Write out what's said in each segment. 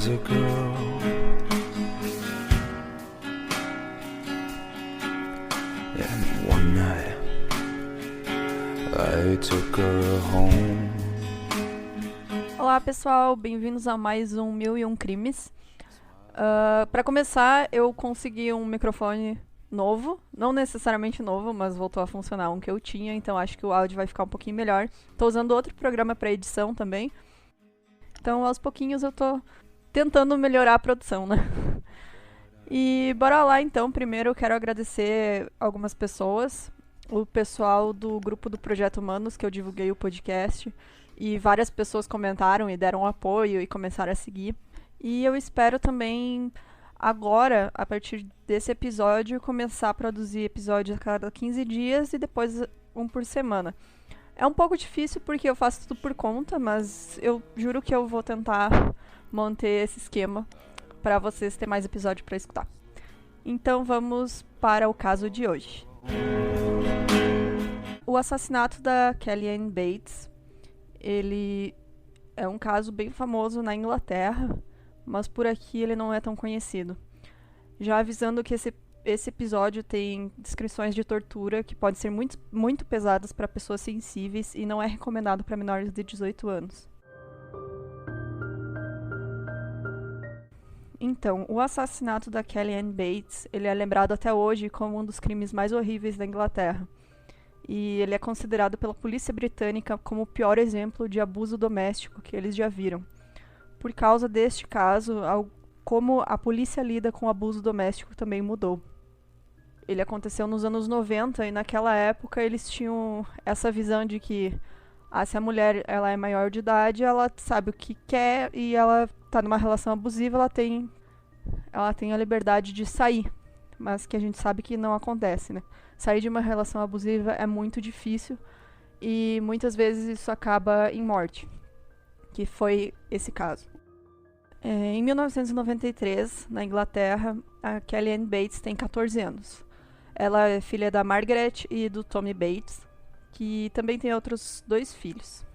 was a girl, and one night I took her home. Olá pessoal, bem-vindos a mais um 1001 Crimes. Para começar, eu consegui um microfone novo, não necessariamente novo, mas voltou a funcionar um que eu tinha, então acho que o áudio vai ficar um pouquinho melhor. Tô usando outro programa para edição também, então aos pouquinhos eu tô tentando melhorar a produção, né? E bora lá então. Primeiro eu quero agradecer algumas pessoas, o pessoal do grupo do Projeto Humanos, que eu divulguei o podcast, e várias pessoas comentaram e deram apoio e começaram a seguir. E eu espero também agora, a partir desse episódio, começar a produzir episódios a cada 15 dias e depois um por semana. É um pouco difícil porque eu faço tudo por conta, mas eu juro que eu vou tentar manter esse esquema para vocês terem mais episódio para escutar. Então vamos para o caso de hoje. O assassinato da Kellyanne Bates, ele é um caso bem famoso na Inglaterra, mas por aqui ele não é tão conhecido. Já avisando que esse episódio tem descrições de tortura que podem ser muito pesadas para pessoas sensíveis e não é recomendado para menores de 18 anos. Então, o assassinato da Kellyanne Bates, ele é lembrado até hoje como um dos crimes mais horríveis da Inglaterra. E ele é considerado pela polícia britânica como o pior exemplo de abuso doméstico que eles já viram. Por causa deste caso, como a polícia lida com o abuso doméstico também mudou. Ele aconteceu nos anos 90 e naquela época eles tinham essa visão de que se a mulher ela é maior de idade, ela sabe o que quer e ela está numa relação abusiva, ela tem a liberdade de sair. Mas que a gente sabe que não acontece, né? Sair de uma relação abusiva é muito difícil e muitas vezes isso acaba em morte, que foi esse caso. Em 1993, na Inglaterra, a Kellyanne Bates tem 14 anos. Ela é filha da Margaret e do Tommy Bates, que também tem outros 2 filhos.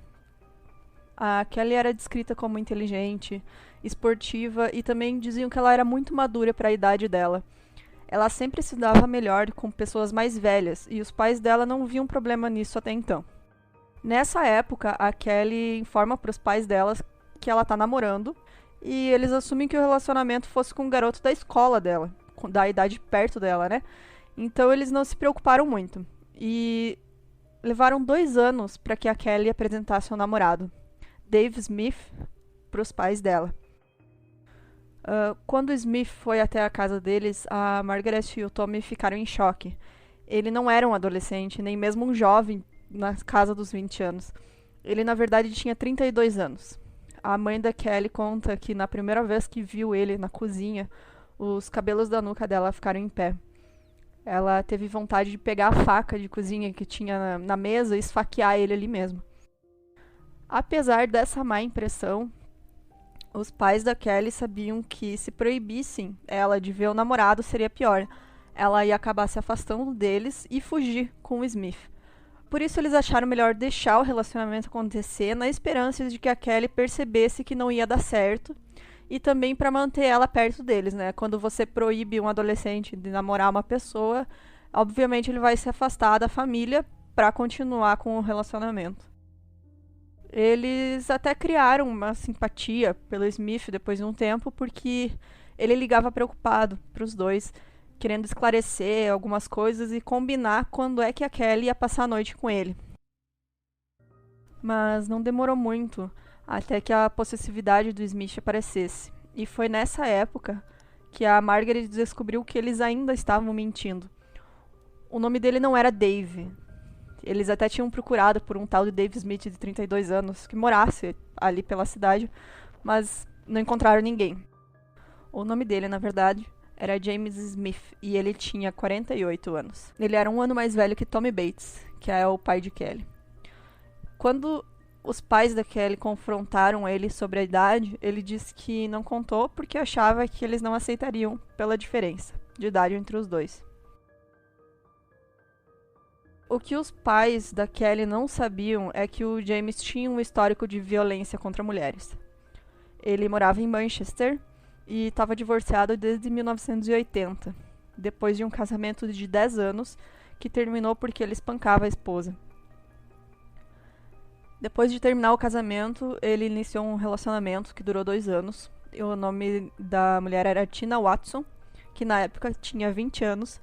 A Kelly era descrita como inteligente, esportiva e também diziam que ela era muito madura para a idade dela. Ela sempre se dava melhor com pessoas mais velhas e os pais dela não viam problema nisso até então. Nessa época, a Kelly informa para os pais dela que ela está namorando e eles assumem que o relacionamento fosse com um garoto da escola dela, da idade perto dela, né? Então eles não se preocuparam muito e levaram 2 anos para que a Kelly apresentasse o namorado, Dave Smith, para os pais dela. Quando o Smith foi até a casa deles, a Margaret e o Tommy ficaram em choque. Ele não era um adolescente, nem mesmo um jovem na casa dos 20 anos. Ele, na verdade, tinha 32 anos. A mãe da Kelly conta que na primeira vez que viu ele na cozinha, os cabelos da nuca dela ficaram em pé. Ela teve vontade de pegar a faca de cozinha que tinha na mesa e esfaquear ele ali mesmo. Apesar dessa má impressão, os pais da Kelly sabiam que se proibissem ela de ver o namorado seria pior. Ela ia acabar se afastando deles e fugir com o Smith. Por isso eles acharam melhor deixar o relacionamento acontecer na esperança de que a Kelly percebesse que não ia dar certo e também para manter ela perto deles, né? Quando você proíbe um adolescente de namorar uma pessoa, obviamente ele vai se afastar da família para continuar com o relacionamento. Eles até criaram uma simpatia pelo Smith depois de um tempo, porque ele ligava preocupado para os dois, querendo esclarecer algumas coisas e combinar quando é que a Kelly ia passar a noite com ele. Mas não demorou muito até que a possessividade do Smith aparecesse. E foi nessa época que a Margaret descobriu que eles ainda estavam mentindo. O nome dele não era Dave. Eles até tinham procurado por um tal de Dave Smith de 32 anos que morasse ali pela cidade, mas não encontraram ninguém. O nome dele, na verdade, era James Smith e ele tinha 48 anos. Ele era 1 ano mais velho que Tommy Bates, que é o pai de Kelly. Quando os pais da Kelly confrontaram ele sobre a idade, ele disse que não contou porque achava que eles não aceitariam pela diferença de idade entre os dois. O que os pais da Kelly não sabiam é que o James tinha um histórico de violência contra mulheres. Ele morava em Manchester e estava divorciado desde 1980, depois de um casamento de 10 anos que terminou porque ele espancava a esposa. Depois de terminar o casamento, ele iniciou um relacionamento que durou 2 anos. O nome da mulher era Tina Watson, que na época tinha 20 anos.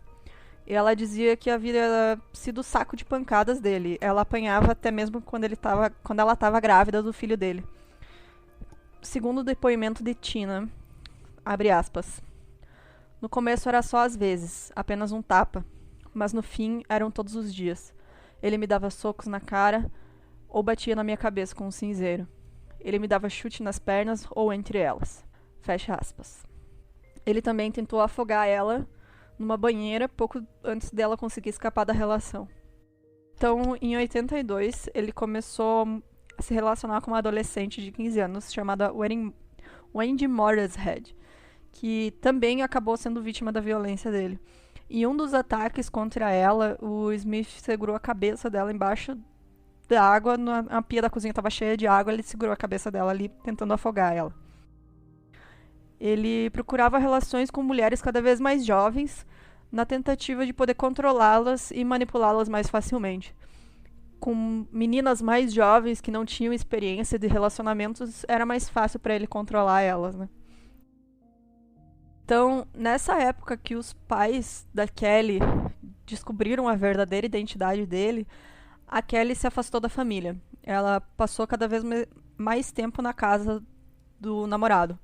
E ela dizia que havia sido o saco de pancadas dele. Ela apanhava até mesmo quando ela estava grávida do filho dele. Segundo o depoimento de Tina, abre aspas, no começo era só às vezes, apenas um tapa, mas no fim eram todos os dias. Ele me dava socos na cara ou batia na minha cabeça com um cinzeiro. Ele me dava chute nas pernas ou entre elas. Fecha aspas. Ele também tentou afogar ela numa banheira pouco antes dela conseguir escapar da relação. Então, em 82, ele começou a se relacionar com uma adolescente de 15 anos chamada Wendy Morshead, que também acabou sendo vítima da violência dele. Em um dos ataques contra ela, o Smith segurou a cabeça dela embaixo da água, a pia da cozinha estava cheia de água, ele segurou a cabeça dela ali, tentando afogar ela. Ele procurava relações com mulheres cada vez mais jovens, na tentativa de poder controlá-las e manipulá-las mais facilmente. Com meninas mais jovens que não tinham experiência de relacionamentos, era mais fácil para ele controlar elas, né? Então, nessa época que os pais da Kelly descobriram a verdadeira identidade dele, a Kelly se afastou da família. Ela passou cada vez mais tempo na casa do namorado.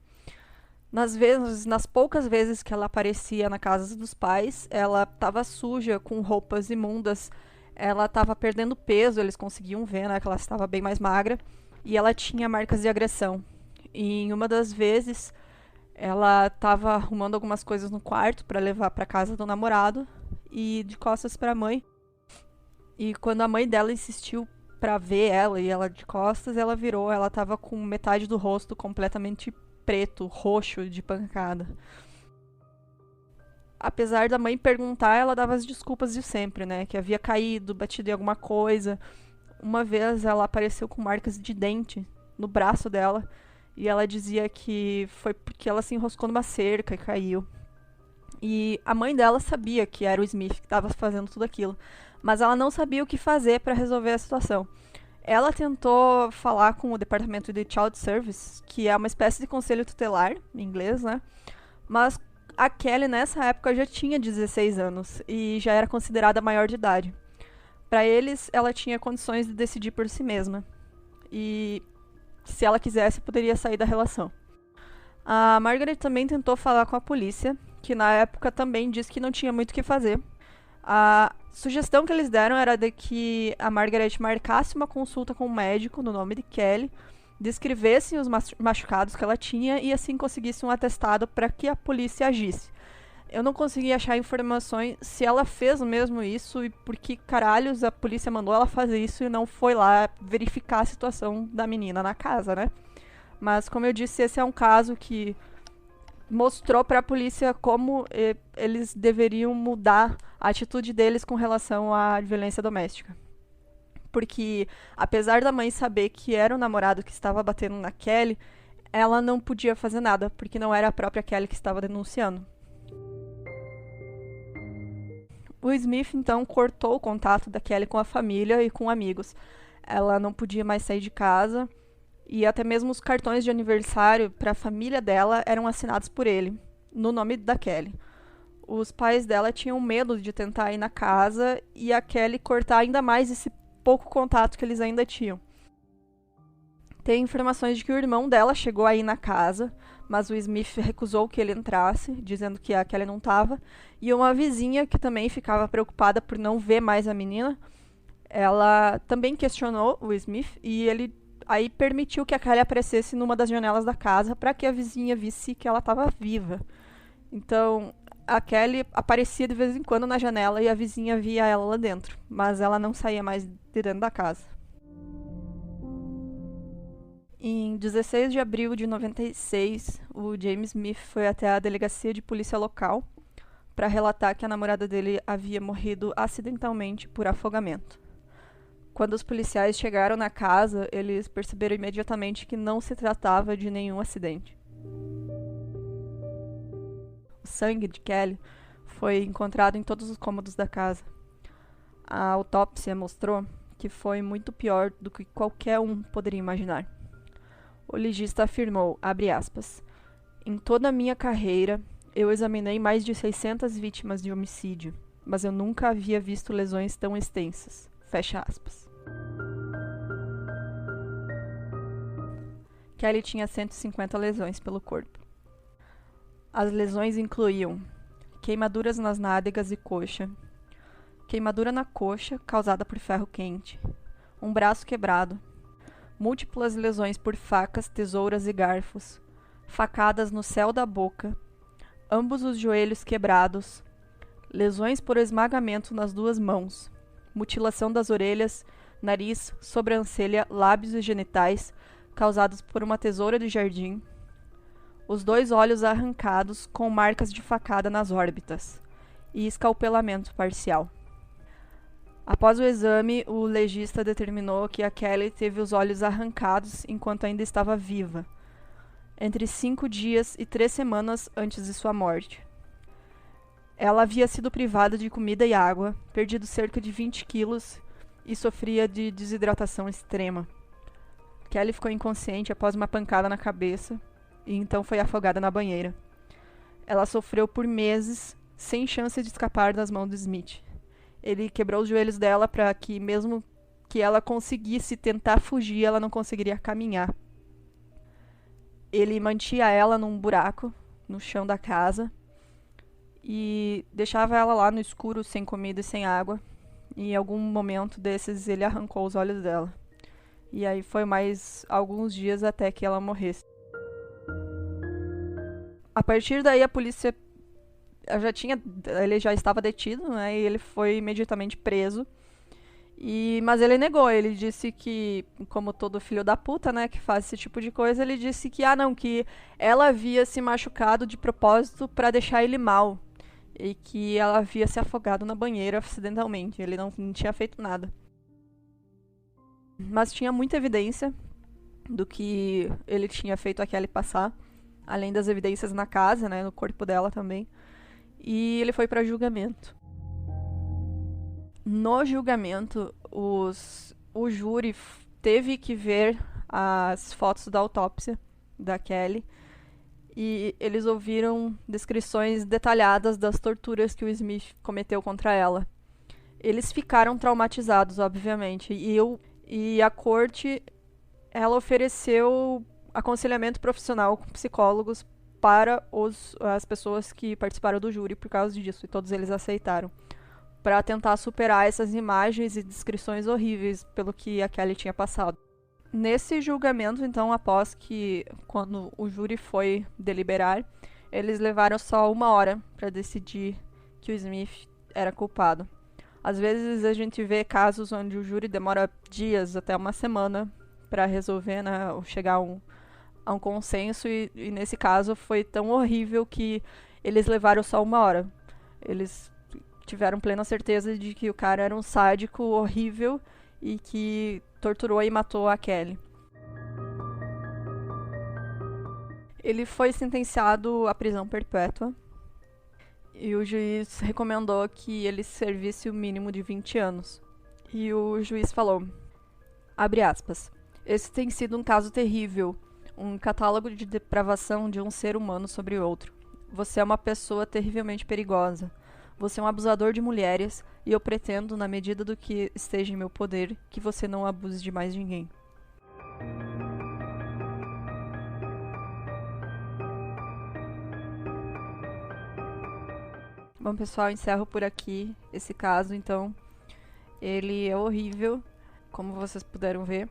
Nas poucas vezes que ela aparecia na casa dos pais, ela estava suja, com roupas imundas, ela estava perdendo peso, eles conseguiam ver, né, que ela estava bem mais magra, e ela tinha marcas de agressão. E em uma das vezes, ela estava arrumando algumas coisas no quarto para levar para casa do namorado, e de costas para a mãe. E quando a mãe dela insistiu pra ver ela, e ela de costas, ela virou, ela tava com metade do rosto completamente preto, roxo, de pancada. Apesar da mãe perguntar, ela dava as desculpas de sempre, né? Que havia caído, batido em alguma coisa. Uma vez ela apareceu com marcas de dente no braço dela, e ela dizia que foi porque ela se enroscou numa cerca e caiu. E a mãe dela sabia que era o Smith que estava fazendo tudo aquilo, mas ela não sabia o que fazer para resolver a situação. Ela tentou falar com o departamento de Child Service, que é uma espécie de conselho tutelar, em inglês, né? Mas a Kelly, nessa época, já tinha 16 anos e já era considerada maior de idade. Para eles, ela tinha condições de decidir por si mesma. E, se ela quisesse, poderia sair da relação. A Margaret também tentou falar com a polícia, que na época também disse que não tinha muito o que fazer. A sugestão que eles deram era de que a Margaret marcasse uma consulta com um médico no nome de Kelly, descrevesse os machucados que ela tinha e assim conseguisse um atestado para que a polícia agisse. Eu não consegui achar informações se ela fez mesmo isso e por que caralhos a polícia mandou ela fazer isso e não foi lá verificar a situação da menina na casa, né? Mas, como eu disse, esse é um caso que mostrou para a polícia como eles deveriam mudar a atitude deles com relação à violência doméstica. Porque, apesar da mãe saber que era o namorado que estava batendo na Kelly, ela não podia fazer nada, porque não era a própria Kelly que estava denunciando. O Smith, então, cortou o contato da Kelly com a família e com amigos. Ela não podia mais sair de casa, e até mesmo os cartões de aniversário para a família dela eram assinados por ele, no nome da Kelly. Os pais dela tinham medo de tentar ir na casa e a Kelly cortar ainda mais esse pouco contato que eles ainda tinham. Tem informações de que o irmão dela chegou a ir na casa, mas o Smith recusou que ele entrasse, dizendo que a Kelly não estava. E uma vizinha, que também ficava preocupada por não ver mais a menina, ela também questionou o Smith e ele aí permitiu que a Kelly aparecesse numa das janelas da casa para que a vizinha visse que ela estava viva. Então, a Kelly aparecia de vez em quando na janela e a vizinha via ela lá dentro, mas ela não saía mais de dentro da casa. Em 16 de abril de 96, o James Smith foi até a delegacia de polícia local para relatar que a namorada dele havia morrido acidentalmente por afogamento. Quando os policiais chegaram na casa, eles perceberam imediatamente que não se tratava de nenhum acidente. O sangue de Kelly foi encontrado em todos os cômodos da casa. A autópsia mostrou que foi muito pior do que qualquer um poderia imaginar. O legista afirmou, abre aspas, em toda a minha carreira, eu examinei mais de 600 vítimas de homicídio, mas eu nunca havia visto lesões tão extensas. Fecha aspas. Kelly tinha 150 lesões pelo corpo. As lesões incluíam queimaduras nas nádegas e coxa, queimadura na coxa causada por ferro quente, um braço quebrado, múltiplas lesões por facas, tesouras e garfos, facadas no céu da boca, ambos os joelhos quebrados, lesões por esmagamento nas 2 mãos, mutilação das orelhas, nariz, sobrancelha, lábios e genitais, causados por uma tesoura de jardim, os 2 olhos arrancados com marcas de facada nas órbitas, e escalpelamento parcial. Após o exame, o legista determinou que a Kelly teve os olhos arrancados enquanto ainda estava viva, entre 5 dias e 3 semanas antes de sua morte. Ela havia sido privada de comida e água, perdido cerca de 20 quilos e sofria de desidratação extrema. Kelly ficou inconsciente após uma pancada na cabeça e então foi afogada na banheira. Ela sofreu por meses, sem chance de escapar das mãos de Smith. Ele quebrou os joelhos dela para que, mesmo que ela conseguisse tentar fugir, ela não conseguiria caminhar. Ele mantinha ela num buraco no chão da casa e deixava ela lá no escuro, sem comida e sem água. E em algum momento desses ele arrancou os olhos dela. E aí foi mais alguns dias até que ela morresse. A partir daí a polícia ele já estava detido, né? E ele foi imediatamente preso. Mas ele negou, ele disse que, como todo filho da puta, né, que faz esse tipo de coisa, ele disse que, que ela havia se machucado de propósito para deixar ele mal. E que ela havia se afogado na banheira acidentalmente, ele não tinha feito nada. Mas tinha muita evidência do que ele tinha feito a Kelly passar, além das evidências na casa, né, no corpo dela também. E ele foi para julgamento. No julgamento, o júri teve que ver as fotos da autópsia da Kelly e eles ouviram descrições detalhadas das torturas que o Smith cometeu contra ela. Eles ficaram traumatizados, obviamente, e a corte ela ofereceu aconselhamento profissional com psicólogos para as pessoas que participaram do júri por causa disso, e todos eles aceitaram, para tentar superar essas imagens e descrições horríveis pelo que a Kelly tinha passado. Nesse julgamento, então, quando o júri foi deliberar, eles levaram só 1 hora para decidir que o Smith era culpado. Às vezes a gente vê casos onde o júri demora dias, até 1 semana, para resolver, né, ou chegar a um consenso, e nesse caso foi tão horrível que eles levaram só 1 hora. Eles tiveram plena certeza de que o cara era um sádico horrível e que torturou e matou a Kelly. Ele foi sentenciado à prisão perpétua e o juiz recomendou que ele servisse o mínimo de 20 anos. E o juiz falou, abre aspas, esse tem sido um caso terrível, um catálogo de depravação de um ser humano sobre outro. Você é uma pessoa terrivelmente perigosa. Você é um abusador de mulheres e eu pretendo, na medida do que esteja em meu poder, que você não abuse de mais ninguém. Bom, pessoal, encerro por aqui esse caso, então. Ele é horrível, como vocês puderam ver.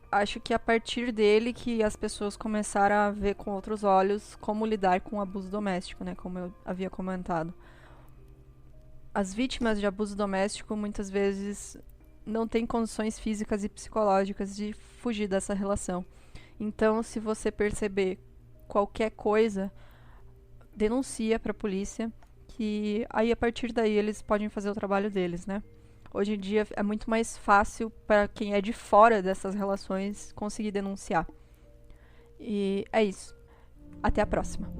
Acho que a partir dele que as pessoas começaram a ver com outros olhos como lidar com o abuso doméstico, né? Como eu havia comentado. As vítimas de abuso doméstico muitas vezes não têm condições físicas e psicológicas de fugir dessa relação. Então, se você perceber qualquer coisa, denuncia para a polícia, que aí a partir daí eles podem fazer o trabalho deles, né? Hoje em dia é muito mais fácil para quem é de fora dessas relações conseguir denunciar. E é isso. Até a próxima.